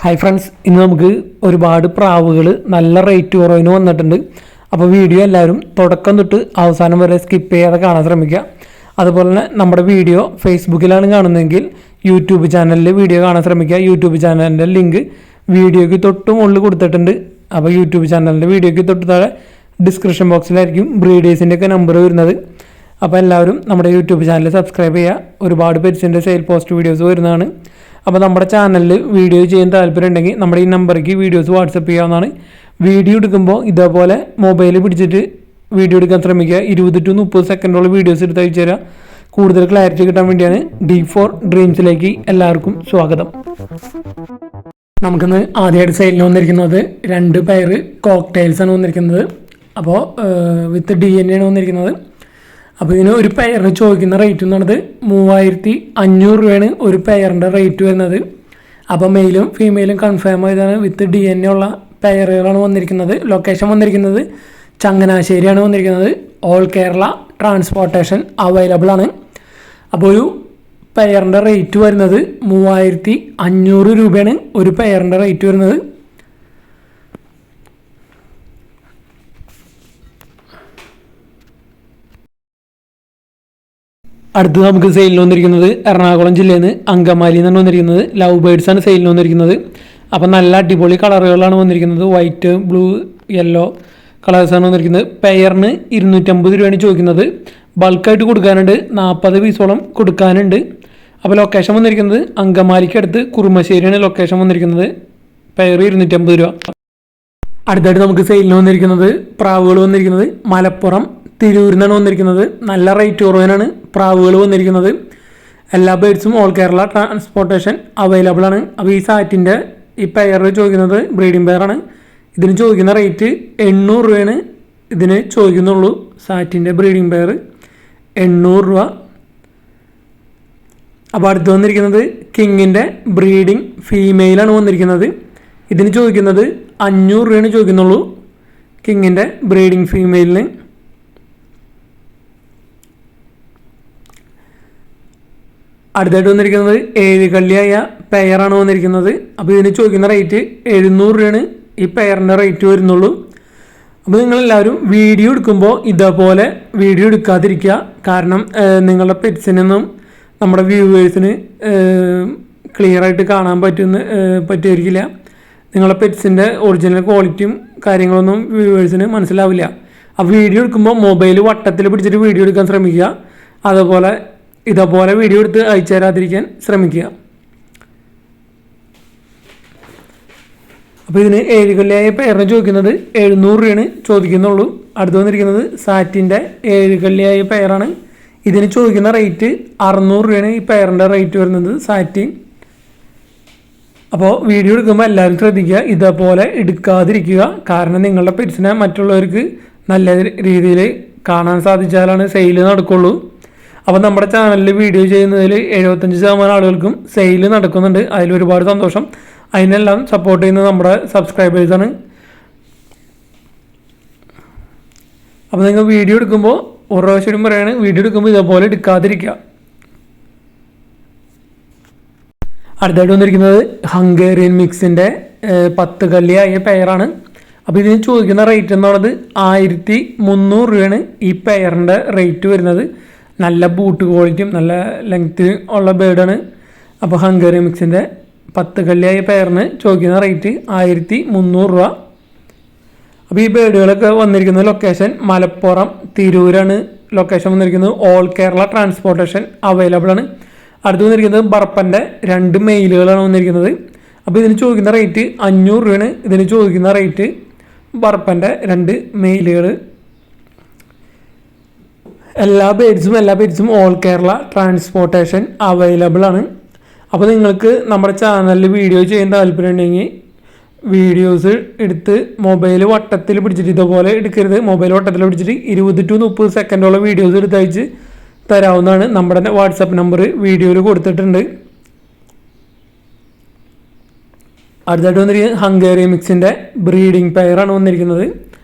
Hi friends, ഇന്ന് നമുക്ക് ഒരുപാട് പ്രാവുകൾ നല്ല റേറ്റ് കുറവിന് വന്നിട്ടുണ്ട്. അപ്പോൾ വീഡിയോ എല്ലാവരും തുടക്കം തൊട്ട് അവസാനം വരെ സ്കിപ്പ് ചെയ്യാതെ കാണാൻ ശ്രമിക്കുക. അതുപോലെ തന്നെ നമ്മുടെ വീഡിയോ ഫേസ്ബുക്കിലാണ് കാണുന്നതെങ്കിൽ യൂട്യൂബ് ചാനലിൽ വീഡിയോ കാണാൻ ശ്രമിക്കുക. യൂട്യൂബ് ചാനലിൻ്റെ ലിങ്ക് വീഡിയോയ്ക്ക് തൊട്ട് മുകളിൽ കൊടുത്തിട്ടുണ്ട്. അപ്പോൾ യൂട്യൂബ് ചാനലിൻ്റെ വീഡിയോയ്ക്ക് തൊട്ട് താഴെ ഡിസ്ക്രിപ്ഷൻ ബോക്സിലായിരിക്കും ബ്രീഡേഴ്സിൻ്റെ ഒക്കെ നമ്പർ വരുന്നത്. അപ്പോൾ എല്ലാവരും നമ്മുടെ യൂട്യൂബ് ചാനൽ സബ്സ്ക്രൈബ് ചെയ്യുക. ഒരുപാട് പെറ്റ്സിൻ്റെ സെയിൽ പോസ്റ്റ് വീഡിയോസ് വരുന്നതാണ്. അപ്പോൾ നമ്മുടെ ചാനലിൽ വീഡിയോ ചെയ്യാൻ താല്പര്യം ഉണ്ടെങ്കിൽ നമ്മുടെ ഈ നമ്പറിലേക്ക് വീഡിയോസ് വാട്സപ്പ് ചെയ്യാവുന്നതാണ്. വീഡിയോ എടുക്കുമ്പോൾ ഇതേപോലെ മൊബൈൽ പിടിച്ചിട്ട് വീഡിയോ എടുക്കാൻ ശ്രമിക്കുക. 20 to 30 സെക്കൻഡോളം വീഡിയോസ് എടുത്ത് അയച്ചു തരാം. കൂടുതൽ ക്ലാരിറ്റി കിട്ടാൻ വേണ്ടിയാണ്. D4 ഡ്രീംസിലേക്ക് എല്ലാവർക്കും സ്വാഗതം. നമുക്കിന്ന് ആദ്യമായിട്ട് സെയിലിന് വന്നിരിക്കുന്നത് 2 പെയർ കോക്ടെയിൽസാണ് വന്നിരിക്കുന്നത്. അപ്പോൾ വിത്ത് DNA ആണ് വന്നിരിക്കുന്നത്. അപ്പോൾ ഇതിന് ഒരു പെയറിന് ചോദിക്കുന്ന റേറ്റ് എന്ന് പറയുന്നത് 3500 രൂപയാണ് ഒരു പെയറിൻ്റെ റേറ്റ് വരുന്നത്. അപ്പോൾ മെയിലും ഫീമെയിലും കൺഫേം ആയതാണ്. വിത്ത് DNA ഉള്ള പെയറുകളാണ് വന്നിരിക്കുന്നത്. ലൊക്കേഷൻ വന്നിരിക്കുന്നത് ചങ്ങനാശ്ശേരിയാണ് വന്നിരിക്കുന്നത്. ഓൾ കേരള ട്രാൻസ്പോർട്ടേഷൻ അവൈലബിൾ ആണ്. അപ്പോൾ ഒരു പെയറിൻ്റെ റേറ്റ് വരുന്നത് 3500 രൂപയാണ് ഒരു പെയറിൻ്റെ റേറ്റ് വരുന്നത്. അടുത്ത് നമുക്ക് സെയിലിന് വന്നിരിക്കുന്നത് എറണാകുളം ജില്ലയിൽ നിന്ന് അങ്കമാലിയിൽ നിന്നാണ് വന്നിരിക്കുന്നത്. ലവ് ബേർഡ്സാണ് സെയിലിന് വന്നിരിക്കുന്നത്. അപ്പം നല്ല അടിപൊളി കളറുകളാണ് വന്നിരിക്കുന്നത്. വൈറ്റ്, ബ്ലൂ, യെല്ലോ കളേഴ്സാണ് വന്നിരിക്കുന്നത്. പെയറിന് 250 രൂപയാണ് ചോദിക്കുന്നത്. ബൾക്കായിട്ട് കൊടുക്കാനുണ്ട്, 40 പീസോളം കൊടുക്കാനുണ്ട്. അപ്പോൾ ലൊക്കേഷൻ വന്നിരിക്കുന്നത് അങ്കമാലിക്ക് അടുത്ത് കുറുമശ്ശേരിയാണ് ലൊക്കേഷൻ വന്നിരിക്കുന്നത്. പെയർ 250 രൂപ. അടുത്തായിട്ട് നമുക്ക് സെയിലിന് വന്നിരിക്കുന്നത് പ്രാവുകൾ വന്നിരിക്കുന്നത് മലപ്പുറം തിരൂരിൽ നിന്നാണ് വന്നിരിക്കുന്നത്. നല്ല റേറ്റ് കുറവിനാണ് പ്രാവുകൾ വന്നിരിക്കുന്നത്. എല്ലാ ബേഡ്സും ഓൾ കേരള ട്രാൻസ്പോർട്ടേഷൻ അവൈലബിൾ ആണ്. അപ്പോൾ ഈ സാറ്റിൻ്റെ ഈ പെയർ ചോദിക്കുന്നത് ബ്രീഡിംഗ് പെയറാണ്. ഇതിന് ചോദിക്കുന്ന റേറ്റ് 800 രൂപയാണ് ഇതിന് ചോദിക്കുന്നുള്ളൂ. സാറ്റിൻ്റെ ബ്രീഡിംഗ് പെയർ 800 രൂപ. അപ്പോൾ അടുത്ത് വന്നിരിക്കുന്നത് കിങ്ങിൻ്റെ ബ്രീഡിംഗ് ഫീമെയിലാണ് വന്നിരിക്കുന്നത്. ഇതിന് ചോദിക്കുന്നത് 500 രൂപയാണ് ചോദിക്കുന്നുള്ളൂ കിങ്ങിൻ്റെ ബ്രീഡിംഗ് ഫീമെയിലിന്. അടുത്തായിട്ട് വന്നിരിക്കുന്നത് 7 കള്ളിയായ പെയറാണ് വന്നിരിക്കുന്നത്. അപ്പോൾ ഇതിന് ചോദിക്കുന്ന റേറ്റ് 700 രൂപയാണ് ഈ പെയറിൻ്റെ റേറ്റ് വരുന്നുള്ളൂ. അപ്പോൾ നിങ്ങളെല്ലാവരും വീഡിയോ എടുക്കുമ്പോൾ ഇതേപോലെ വീഡിയോ എടുക്കാതിരിക്കുക. കാരണം നിങ്ങളുടെ പെറ്റ്സിനൊന്നും നമ്മുടെ വ്യൂവേഴ്സിന് ക്ലിയറായിട്ട് കാണാൻ പറ്റുമായിരിക്കില്ല. നിങ്ങളുടെ പെറ്റ്സിൻ്റെ ഒറിജിനൽ ക്വാളിറ്റിയും കാര്യങ്ങളൊന്നും വ്യൂവേഴ്സിന് മനസ്സിലാവില്ല. അപ്പോൾ വീഡിയോ എടുക്കുമ്പോൾ മൊബൈൽ വട്ടത്തിൽ പിടിച്ചിട്ട് വീഡിയോ എടുക്കാൻ ശ്രമിക്കുക. അതുപോലെ ഇതേപോലെ വീഡിയോ എടുത്ത് അയച്ചു തരാതിരിക്കാൻ ശ്രമിക്കുക. അപ്പോൾ ഇതിന് 7 കള്ളിയായ പെയറിന് ചോദിക്കുന്നത് 700 രൂപയാണ് ചോദിക്കുന്നുള്ളൂ. അടുത്ത് വന്നിരിക്കുന്നത് സാറ്റിൻ്റെ 7 കള്ളിയായ പെയറാണ്. ഇതിന് ചോദിക്കുന്ന റേറ്റ് 600 രൂപയാണ് ഈ പെയറിൻ്റെ റേറ്റ് വരുന്നത് സാറ്റിൻ. അപ്പോൾ വീഡിയോ എടുക്കുമ്പോൾ എല്ലാവരും ശ്രദ്ധിക്കുക, ഇതേപോലെ എടുക്കാതിരിക്കുക. കാരണം നിങ്ങളുടെ പെറ്റ്സിനെ മറ്റുള്ളവർക്ക് നല്ല രീതിയിൽ കാണാൻ സാധിച്ചാലാണ് സെയിൽ നടക്കുള്ളൂ. അപ്പോൾ നമ്മുടെ ചാനലിൽ വീഡിയോ ചെയ്യുന്നതിൽ 75% ആളുകൾക്കും സെയിൽ നടക്കുന്നുണ്ട്. അതിലൊരുപാട് സന്തോഷം. അതിനെല്ലാം സപ്പോർട്ട് ചെയ്യുന്നത് നമ്മുടെ സബ്സ്ക്രൈബേഴ്സാണ്. അപ്പോൾ നിങ്ങൾ വീഡിയോ എടുക്കുമ്പോൾ ഒരു പ്രാവശ്യം പറയുകയാണ്, വീഡിയോ എടുക്കുമ്പോൾ ഇതേപോലെ എടുക്കാതിരിക്കുക. അടുത്തായിട്ട് വന്നിരിക്കുന്നത് ഹംഗേറിയൻ മിക്സിൻ്റെ 10 കള്ളിയായ പെയറാണ്. അപ്പോൾ ഇതിന് ചോദിക്കുന്ന റേറ്റ് എന്ന് പറയുന്നത് 1300 രൂപയാണ് ഈ പെയറിൻ്റെ റേറ്റ് വരുന്നത്. നല്ല ബൂട്ട് ക്വാളിറ്റിയും നല്ല ലെങ്ത്ത് ഉള്ള ബേർഡാണ്. അപ്പോൾ ഹംഗേറിയൻ മിക്സിൻ്റെ 10 കള്ളിയായ പെയറിന് ചോദിക്കുന്ന റേറ്റ് 1300 രൂപ. അപ്പോൾ ഈ ബേർഡുകളൊക്കെ വന്നിരിക്കുന്ന ലൊക്കേഷൻ മലപ്പുറം തിരൂരാണ് ലൊക്കേഷൻ വന്നിരിക്കുന്നത്. ഓൾ കേരള ട്രാൻസ്പോർട്ടേഷൻ അവൈലബിൾ ആണ്. അടുത്ത് വന്നിരിക്കുന്നത് ബർപ്പൻ്റെ 2 മെയിലുകളാണ് വന്നിരിക്കുന്നത്. അപ്പോൾ ഇതിന് ചോദിക്കുന്ന റേറ്റ് 500 രൂപയാണ് ഇതിന് ചോദിക്കുന്ന റേറ്റ്. ബർപ്പൻ്റെ 2 മെയിലുകൾ. എല്ലാ ബേഡ്സും ഓൾ കേരള ട്രാൻസ്പോർട്ടേഷൻ അവൈലബിൾ ആണ്. അപ്പോൾ നിങ്ങൾക്ക് നമ്മുടെ ചാനലിൽ വീഡിയോ ചെയ്യാൻ താല്പര്യം ഉണ്ടെങ്കിൽ വീഡിയോസ് എടുത്ത് മൊബൈൽ വട്ടത്തിൽ പിടിച്ചിട്ട് ഇതുപോലെ എടുക്കരുത്. മൊബൈൽ വട്ടത്തിൽ പിടിച്ചിട്ട് 20 to 30 സെക്കൻഡോളം വീഡിയോസ് എടുത്ത് അയച്ച് തരാവുന്നതാണ്. നമ്മുടെ വാട്സപ്പ് നമ്പർ വീഡിയോയിൽ കൊടുത്തിട്ടുണ്ട്. അടുത്തായിട്ട് വന്നിരിക്കുന്നത് ഹംഗേറിയൻ മിക്സിൻ്റെ ബ്രീഡിംഗ് പെയറാണ് വന്നിരിക്കുന്നത്.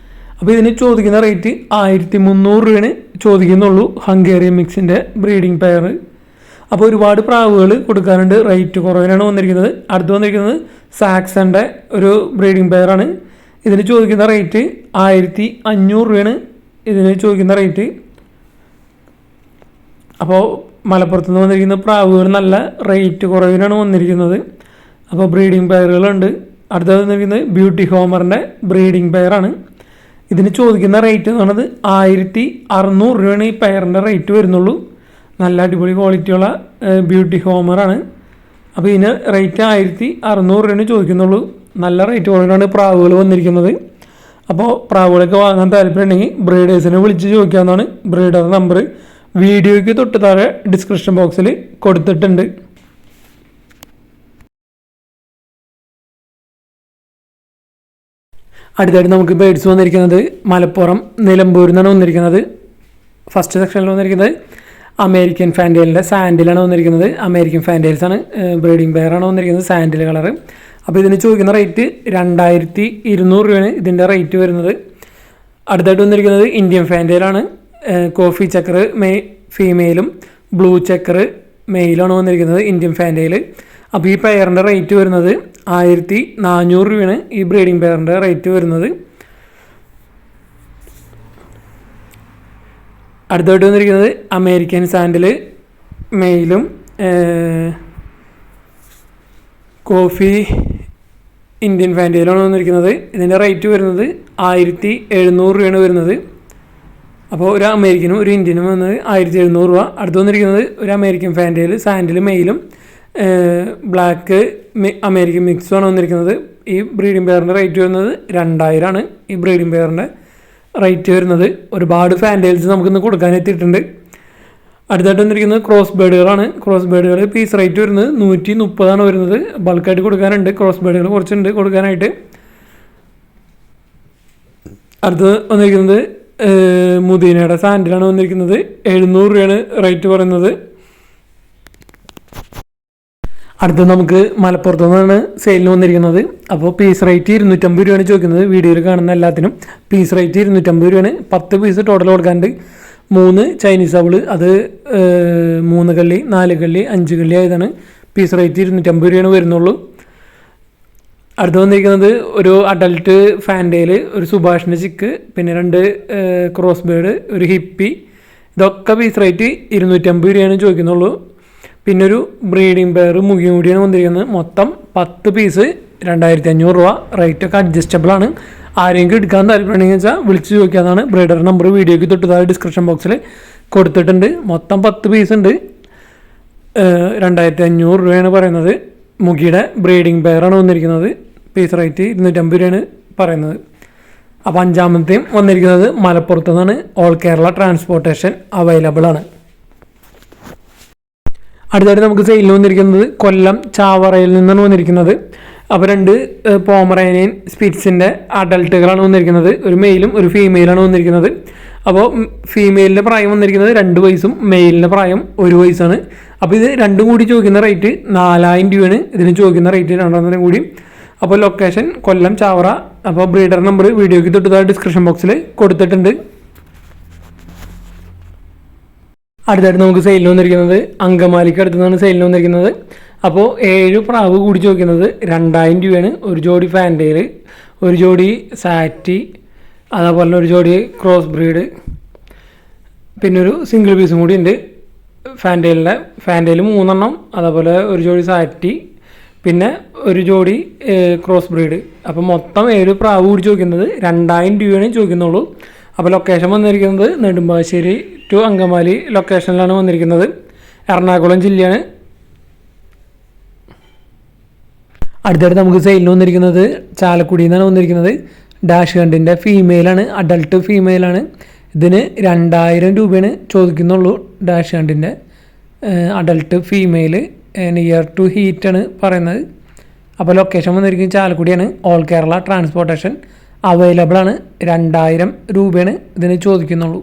അപ്പോൾ ഇതിന് ചോദിക്കുന്ന റേറ്റ് 1300 രൂപയാണ് ചോദിക്കുന്നുള്ളൂ ഹംഗേറിയൻ മിക്സിൻ്റെ ബ്രീഡിംഗ് പെയർ. അപ്പോൾ ഒരുപാട് പ്രാവുകൾ കൊടുക്കാനുണ്ട്. റേറ്റ് കുറവിനാണ് വന്നിരിക്കുന്നത്. അടുത്ത് വന്നിരിക്കുന്നത് സാക്സൻ്റെ ഒരു ബ്രീഡിംഗ് പെയറാണ്. ഇതിന് ചോദിക്കുന്ന റേറ്റ് 1500 രൂപയാണ് ഇതിന് ചോദിക്കുന്ന റേറ്റ്. അപ്പോൾ മലപ്പുറത്ത് നിന്ന് വന്നിരിക്കുന്ന പ്രാവുകൾ നല്ല റേറ്റ് കുറവിനാണ് വന്നിരിക്കുന്നത്. അപ്പോൾ ബ്രീഡിംഗ് പെയറുകളുണ്ട്. അടുത്തത് വന്നിരിക്കുന്നത് ബ്യൂട്ടി ഹോമറിൻ്റെ ബ്രീഡിംഗ് പെയറാണ്. ഇതിന് ചോദിക്കുന്ന റേറ്റ് എന്ന് പറയുന്നത് 1600 രൂപയാണ് ഈ പെയറിൻ്റെ റേറ്റ് വരുന്നുള്ളൂ. നല്ല അടിപൊളി ക്വാളിറ്റിയുള്ള ബ്യൂട്ടി ഹോമറാണ്. അപ്പോൾ ഇതിന് റേറ്റ് 1600 രൂപയാണ് ചോദിക്കുന്നുള്ളൂ. നല്ല റേറ്റ് കുറവിനാണ് പ്രാവുകൾ വന്നിരിക്കുന്നത്. അപ്പോൾ പ്രാവുകളൊക്കെ വാങ്ങാൻ താല്പര്യമുണ്ടെങ്കിൽ ബ്രീഡേഴ്സിനെ വിളിച്ച് ചോദിക്കാവുന്നതാണ്. ബ്രീഡർ നമ്പർ വീഡിയോയ്ക്ക് തൊട്ട് താഴെ ഡിസ്ക്രിപ്ഷൻ ബോക്സിൽ കൊടുത്തിട്ടുണ്ട്. അടുത്തായിട്ട് നമുക്ക് ബേഡ്സ് വന്നിരിക്കുന്നത് മലപ്പുറം നിലമ്പൂരിൽ നിന്നാണ് വന്നിരിക്കുന്നത്. ഫസ്റ്റ് സെക്ഷനിൽ വന്നിരിക്കുന്നത് അമേരിക്കൻ ഫാൻറ്റെയിലിൻ്റെ സാൻഡിലാണ് വന്നിരിക്കുന്നത്. അമേരിക്കൻ ഫാൻറ്റെയിൽസാണ് ബ്രീഡിംഗ് പെയറാണ് വന്നിരിക്കുന്നത്, സാൻഡിൽ കളറ്. അപ്പോൾ ഇതിന് ചോദിക്കുന്ന റേറ്റ് 2200 രൂപയാണ് ഇതിൻ്റെ റേറ്റ് വരുന്നത്. അടുത്തായിട്ട് വന്നിരിക്കുന്നത് ഇന്ത്യൻ ഫാൻറ്റെയിലാണ്. കോഫി ചക്കർ ഫീമെയിലും ബ്ലൂ ചക്കർ മെയിലാണ് വന്നിരിക്കുന്നത് ഇന്ത്യൻ ഫാൻറ്റെയിൽ. അപ്പോൾ ഈ പെയറിൻ്റെ റേറ്റ് വരുന്നത് 1400 രൂപയാണ് ഈ ബ്രീഡിംഗ് പെയറിൻ്റെ റേറ്റ് വരുന്നത്. അടുത്തായിട്ട് വന്നിരിക്കുന്നത് അമേരിക്കൻ സാൻഡിൽ മെയിലും കോഫി ഇന്ത്യൻ ഫാൻറ്റെയിലാണ് വന്നിരിക്കുന്നത്. ഇതിൻ്റെ റേറ്റ് വരുന്നത് 1700 രൂപയാണ് വരുന്നത്. അപ്പോൾ ഒരു അമേരിക്കനും ഒരു ഇന്ത്യനും വന്നത് 1700 രൂപ. അടുത്ത് വന്നിരിക്കുന്നത് ഒരു അമേരിക്കൻ ഫാൻറ്റെയിൽ സാൻഡിൽ മെയിലും ബ്ലാക്ക് അമേരിക്കൻ മിക്സുമാണ് വന്നിരിക്കുന്നത്. ഈ ബ്രീഡിംഗ് പെയറിൻ്റെ റേറ്റ് വരുന്നത് 2000 ആണ് ഈ ബ്രീഡിംഗ് പെയറിൻ്റെ റേറ്റ് വരുന്നത്. ഒരുപാട് ഫാൻറ്റെയിൽസ് നമുക്കിന്ന് കൊടുക്കാൻ എത്തിയിട്ടുണ്ട്. അടുത്തായിട്ട് വന്നിരിക്കുന്നത് ക്രോസ് ബേഡുകളാണ്. ക്രോസ് ബേഡുകൾ പീസ് റേറ്റ് വരുന്നത് 130 വരുന്നത്. ബൾക്കായിട്ട് കൊടുക്കാനുണ്ട്, ക്രോസ് ബേഡുകൾ കുറച്ചുണ്ട് കൊടുക്കാനായിട്ട്. അടുത്ത് വന്നിരിക്കുന്നത് മുദീനയുടെ സാൻഡിലാണ് വന്നിരിക്കുന്നത്. 700 രൂപയാണ് റേറ്റ് പറയുന്നത്. അടുത്ത് നമുക്ക് മലപ്പുറത്തു നിന്നാണ് സെയിലിന് വന്നിരിക്കുന്നത്. അപ്പോൾ പീസ് റേറ്റ് 250 രൂപയാണ് ചോദിക്കുന്നത്. വീഡിയോയിൽ കാണുന്ന എല്ലാത്തിനും പീസ് റേറ്റ് 250 രൂപയാണ്. 10 പീസ് ടോട്ടൽ കൊടുക്കാനുണ്ട്. 3 ചൈനീസ് അവള്, അത് 3 കള്ളി 4 കള്ളി 5 കള്ളി ആയതാണ്. പീസ് റേറ്റ് 250 രൂപയാണ് വരുന്നുള്ളൂ. അടുത്ത് വന്നിരിക്കുന്നത് ഒരു അഡൽട്ട് ഫാൻറ്റെയിൽ, ഒരു സുഭാഷിൻ്റെ ചിക്ക്, പിന്നെ 2 ക്രോസ് ബേഡ്, ഒരു ഹിപ്പി. ഇതൊക്കെ പീസ് റേറ്റ് 250 രൂപയാണ് ചോദിക്കുന്നുള്ളൂ. പിന്നെ ഒരു ബ്രീഡിംഗ് പെയർ മുഖ്യം കൂടിയാണ് വന്നിരിക്കുന്നത്. മൊത്തം 10 പീസ് 2500 രൂപ. റേറ്റൊക്കെ അഡ്ജസ്റ്റബിൾ ആണ്. ആരെങ്കിലും എടുക്കാൻ താല്പര്യമുണ്ടെങ്കിൽ വെച്ചാൽ വിളിച്ച് ചോദിക്കാവുന്നതാണ്. ബ്രീഡർ നമ്പർ വീഡിയോയ്ക്ക് തൊട്ട് താഴെ ഡിസ്ക്രിപ്ഷൻ ബോക്സിൽ കൊടുത്തിട്ടുണ്ട്. മൊത്തം 10 പീസ് ഉണ്ട്. 2500 രൂപയാണ് പറയുന്നത്. മുഖിയുടെ ബ്രീഡിംഗ് പെയറാണ് വന്നിരിക്കുന്നത്. പീസ് റേറ്റ് 250 രൂപയാണ് പറയുന്നത്. അപ്പോൾ 5ാമത്തെയും വന്നിരിക്കുന്നത് മലപ്പുറത്തു നിന്നാണ്. ഓൾ കേരള ട്രാൻസ്പോർട്ടേഷൻ അവൈലബിൾ ആണ്. അടുത്തായിട്ട് നമുക്ക് സെയിലിന് വന്നിരിക്കുന്നത് കൊല്ലം ചാവറയിൽ നിന്നാണ് വന്നിരിക്കുന്നത്. അപ്പോൾ 2 പോമറേനിയൻ സ്പിറ്റ്സിൻ്റെ അഡൽട്ടുകളാണ് വന്നിരിക്കുന്നത്. ഒരു മെയിലും ഒരു ഫീമെയിലാണ് വന്നിരിക്കുന്നത്. അപ്പോൾ ഫീമെയിലിൻ്റെ പ്രായം വന്നിരിക്കുന്നത് 2 വയസ്സും മെയിലിൻ്റെ പ്രായം 1 വയസ്സാണ്. അപ്പോൾ ഇത് രണ്ടും കൂടി ചോദിക്കുന്ന റേറ്റ് 4000 രൂപയാണ് ഇതിന് ചോദിക്കുന്ന റേറ്റ്, 2 കൂടി. അപ്പോൾ ലൊക്കേഷൻ കൊല്ലം ചാവറ. അപ്പോൾ ബ്രീഡർ നമ്പർ വീഡിയോയ്ക്ക് തൊട്ട് ഡിസ്ക്രിപ്ഷൻ ബോക്സിൽ കൊടുത്തിട്ടുണ്ട്. അടുത്തായിട്ട് നമുക്ക് സെയിലിന് വന്നിരിക്കുന്നത് അങ്കമാലിക്ക് അടുത്ത് നിന്നാണ് സെയിലിന് വന്നിരിക്കുന്നത്. അപ്പോൾ 7 പ്രാവ് കൂടി ചോദിക്കുന്നത് 2000 രൂപയാണ്. ഒരു ജോഡി ഫാൻറ്റെയിൽ, ഒരു ജോഡി സാറ്റി, അതേപോലെ ഒരു ജോഡി ക്രോസ് ബ്രീഡ്, പിന്നെ ഒരു സിംഗിൾ പീസും കൂടി ഉണ്ട് ഫാൻറ്റെയിൽ 3 അതേപോലെ ഒരു ജോഡി സാറ്റി, പിന്നെ ഒരു ജോഡി ക്രോസ് ബ്രീഡ്. അപ്പോൾ മൊത്തം 7 പ്രാവ് കൂടി ചോദിക്കുന്നത് 2000 രൂപയാണ് ചോദിക്കുന്നുള്ളൂ. അപ്പോൾ ലൊക്കേഷൻ വന്നിരിക്കുന്നത് നെടുമ്പാശ്ശേരി ടു അങ്കമാലി ലൊക്കേഷനിലാണ് വന്നിരിക്കുന്നത്. എറണാകുളം ജില്ലയാണ്. അടുത്തായിട്ട് നമുക്ക് സെയിലിന് വന്നിരിക്കുന്നത് ചാലക്കുടിയിൽ നിന്നാണ് വന്നിരിക്കുന്നത്. ഡാഷ് ഹണ്ടിൻ്റെ ഫീമെയിലാണ്, അഡൾട്ട് ഫീമെയിലാണ്. ഇതിന് 2000 രൂപയാണ് ചോദിക്കുന്നുള്ളൂ. ഡാഷ് ഹണ്ടിൻ്റെ അഡൾട്ട് ഫീമെയിൽ നിയർ ടു ഹീറ്റാണ് പറയുന്നത്. അപ്പോൾ ലൊക്കേഷൻ വന്നിരിക്കുന്നത് ചാലക്കുടിയാണ്. ഓൾ കേരള ട്രാൻസ്പോർട്ടേഷൻ അവൈലബിൾ ആണ്. 2000 രൂപയാണ് ഇതിന് ചോദിക്കുന്നുള്ളൂ.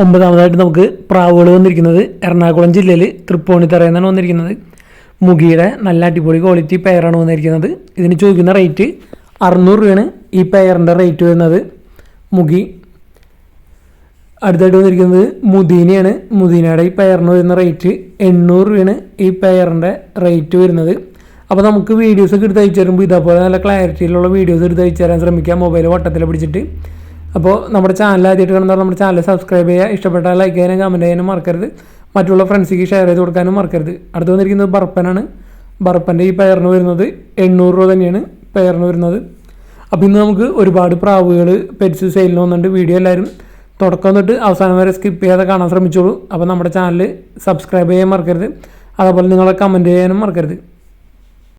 ഒമ്പതാമതായിട്ട് നമുക്ക് പ്രാവുകൾ വന്നിരിക്കുന്നത് എറണാകുളം ജില്ലയിൽ തൃപ്പൂണിത്തറയിൽ നിന്നാണ് വന്നിരിക്കുന്നത്. മുഖിയുടെ നല്ല അടിപൊളി ക്വാളിറ്റി പെയറാണ് വന്നിരിക്കുന്നത്. ഇതിന് ചോദിക്കുന്ന റേറ്റ് 600 രൂപയാണ് ഈ പെയറിൻ്റെ റേറ്റ് വരുന്നത്. മുഗി. അടുത്തായിട്ട് വന്നിരിക്കുന്നത് മുദീനയാണ്. മുദീനയുടെ ഈ പെയറിന് വരുന്ന റേറ്റ് 800 രൂപയാണ് ഈ പെയറിൻ്റെ റേറ്റ് വരുന്നത്. അപ്പോൾ നമുക്ക് വീഡിയോസൊക്കെ എടുത്ത് അയച്ചു തരുമ്പോൾ ഇതേപോലെ നല്ല ക്ലാരിറ്റിയിലുള്ള വീഡിയോസ് എടുത്ത് അയച്ചു തരാൻ ശ്രമിക്കാം, മൊബൈൽ വട്ടത്തിൽ പിടിച്ചിട്ട്. അപ്പോൾ നമ്മുടെ ചാനൽ ആദ്യമായിട്ട് കാണുന്നവർ നമ്മുടെ ചാനൽ സബ്സ്ക്രൈബ് ചെയ്യുക, ഇഷ്ടപ്പെട്ടാൽ ലൈക്ക് ചെയ്യാനും കമൻറ്റ് ചെയ്യാനും മറക്കരുത്, മറ്റുള്ള ഫ്രണ്ട്സിക്ക് ഷെയർ ചെയ്ത് കൊടുക്കാനും മറക്കരുത്. അടുത്ത് വന്നിരിക്കുന്നത് ബർപ്പനാണ്. ബർപ്പൻ്റെ ഈ പെയറിന് വരുന്നത് 800 രൂപ തന്നെയാണ് പെയറിന് വരുന്നത്. അപ്പോൾ ഇന്ന് നമുക്ക് ഒരുപാട് പ്രാവുകൾ പെറ്റ്സ് സെയിലിന് വന്നിട്ടുണ്ട്. വീഡിയോ എല്ലാവരും തുടക്കം തൊട്ട് അവസാനം വരെ സ്കിപ്പ് ചെയ്യാതെ കാണാൻ ശ്രമിച്ചോളൂ. അപ്പോൾ നമ്മുടെ ചാനൽ സബ്സ്ക്രൈബ് ചെയ്യാൻ മറക്കരുത്, അതേപോലെ നിങ്ങളെ കമൻറ്റ് ചെയ്യാനും മറക്കരുത്.